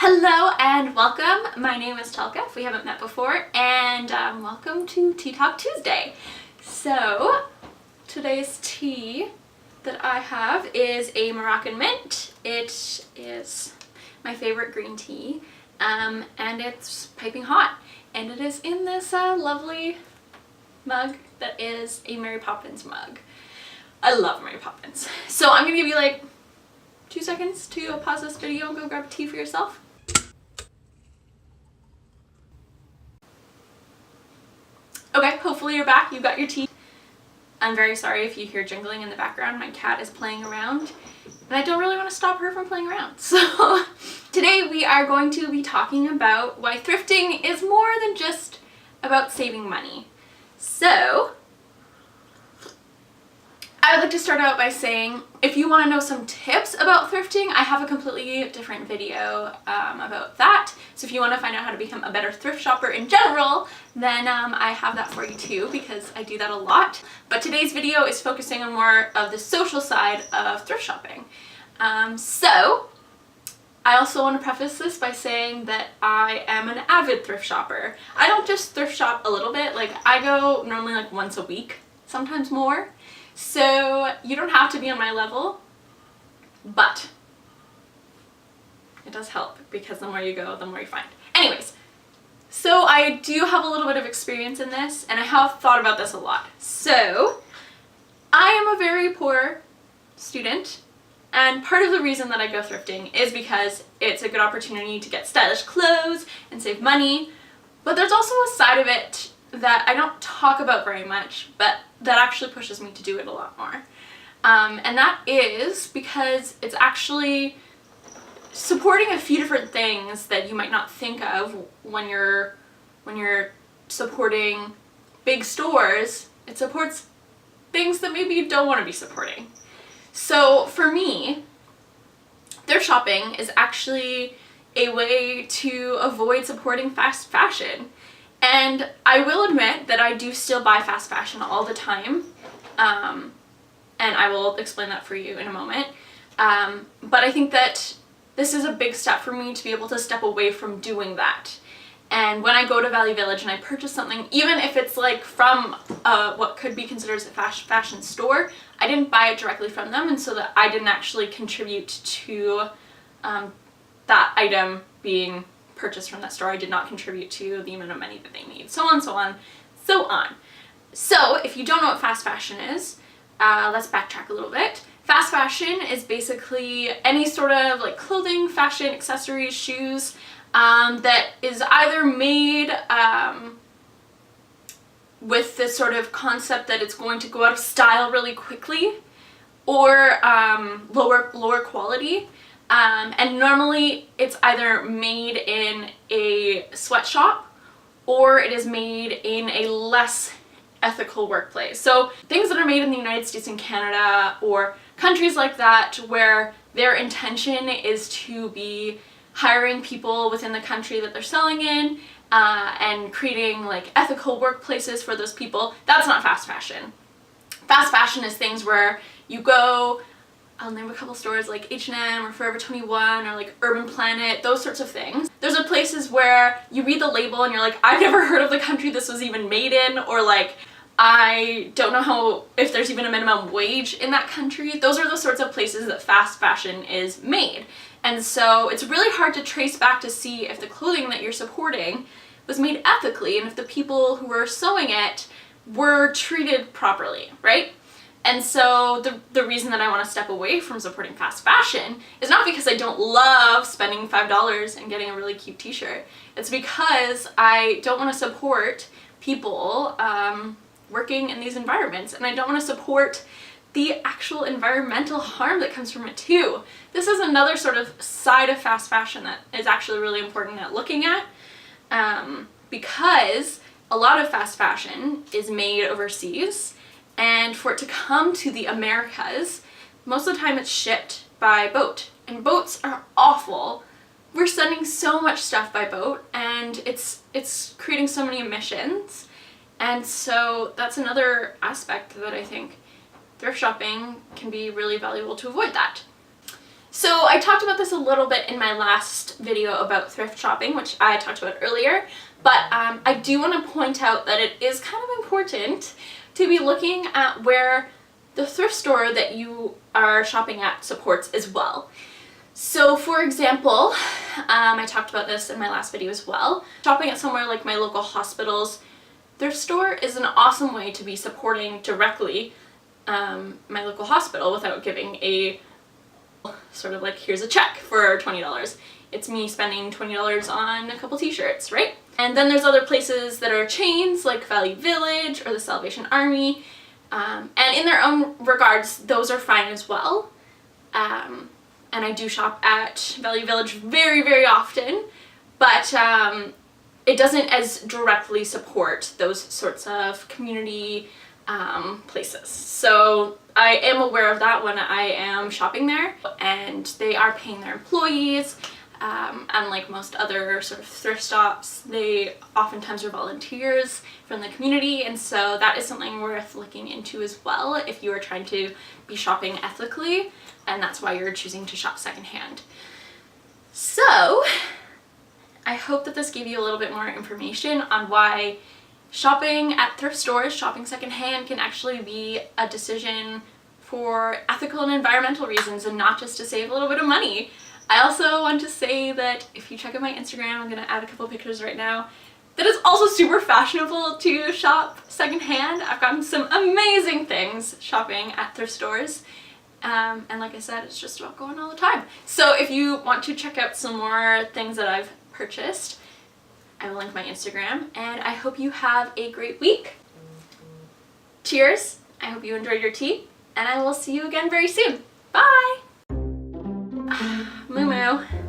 Hello and welcome. My name is Talka, if we haven't met before, and welcome to Tea Talk Tuesday. So, today's tea that I have is a Moroccan mint. It is my favorite green tea, and it's piping hot. And it is in this lovely mug that is a Mary Poppins mug. I love Mary Poppins. So I'm gonna give you like 2 seconds to pause this video and go grab a tea for yourself. Okay, hopefully you're back, you got your tea. I'm very sorry if you hear jingling in the background. My cat is playing around and I don't really want to stop her from playing around. So today we are going to be talking about why thrifting is more than just about saving money. So I would like to start out by saying, if you want to know some tips about thrifting, I have a completely different video about that. So if you want to find out how to become a better thrift shopper in general, then I have that for you too, because I do that a lot. But today's video is focusing on more of the social side of thrift shopping. So I also want to preface this by saying that I am an avid thrift shopper. I don't just thrift shop a little bit, like I go normally like once a week, sometimes more. So you don't have to be on my level, but it does help because the more you go, the more you find. Anyways, so I do have a little bit of experience in this and I have thought about this a lot. So I am a very poor student, and part of the reason that I go thrifting is because it's a good opportunity to get stylish clothes and save money, but there's also a side of it that I don't talk about very much, but that actually pushes me to do it a lot more. And that is because it's actually supporting a few different things that you might not think of when you're supporting big stores. It supports things that maybe you don't want to be supporting. So for me, thrift shopping is actually a way to avoid supporting fast fashion. And I will admit that I do still buy fast fashion all the time, and I will explain that for you in a moment. But I think that this is a big step for me to be able to step away from doing that. And when I go to Value Village and I purchase something, even if it's like from what could be considered as a fast fashion store, I didn't buy it directly from them, and so that I didn't actually contribute to that item being purchased from that store. I did not contribute to the amount of money that they made, so on, so on, so on. So if you don't know what fast fashion is, let's backtrack a little bit. Fast fashion is basically any sort of like clothing, fashion, accessories, shoes that is either made with this sort of concept that it's going to go out of style really quickly, or lower quality. And normally it's either made in a sweatshop or it is made in a less ethical workplace. So things that are made in the United States and Canada or countries like that where their intention is to be hiring people within the country that they're selling in and creating like ethical workplaces for those people, that's not fast fashion. Fast fashion is things where you go, I'll name a couple stores like H&M or Forever 21 or like Urban Planet, those sorts of things. Those are places where you read the label and you're like, I've never heard of the country this was even made in, or like, I don't know if there's even a minimum wage in that country. Those are the sorts of places that fast fashion is made. And so it's really hard to trace back to see if the clothing that you're supporting was made ethically and if the people who were sewing it were treated properly, right? And so the reason that I want to step away from supporting fast fashion is not because I don't love spending $5 and getting a really cute t-shirt. It's because I don't want to support people working in these environments, and I don't want to support the actual environmental harm that comes from it too. This is another sort of side of fast fashion that is actually really important at looking at, because a lot of fast fashion is made overseas. And for it to come to the Americas, most of the time it's shipped by boat. And boats are awful. We're sending so much stuff by boat and it's creating so many emissions. And so that's another aspect that I think thrift shopping can be really valuable to avoid that. So I talked about this a little bit in my last video about thrift shopping, which I talked about earlier, but I do want to point out that it is kind of important to be looking at where the thrift store that you are shopping at supports as well. So for example, I talked about this in my last video as well, shopping at somewhere like my local hospital's thrift store is an awesome way to be supporting directly my local hospital without giving a sort of like, here's a check for $20. It's me spending $20 on a couple t-shirts, right? And then there's other places that are chains like Value Village or the Salvation Army, and in their own regards, those are fine as well. And I do shop at Value Village very, very often, but it doesn't as directly support those sorts of community places. So I am aware of that when I am shopping there, and they are paying their employees. Unlike most other sort of thrift stops, they oftentimes are volunteers from the community, and so that is something worth looking into as well if you are trying to be shopping ethically, and that's why you're choosing to shop secondhand. So I hope that this gave you a little bit more information on why shopping at thrift stores, shopping secondhand, can actually be a decision for ethical and environmental reasons and not just to save a little bit of money. I also want to say that if you check out my Instagram, I'm going to add a couple pictures right now, that is also super fashionable to shop secondhand. I've gotten some amazing things shopping at thrift stores. And like I said, it's just about going all the time. So if you want to check out some more things that I've purchased, I will link my Instagram, and I hope you have a great week. Cheers! I hope you enjoyed your tea, and I will see you again very soon. Bye! Moo moo.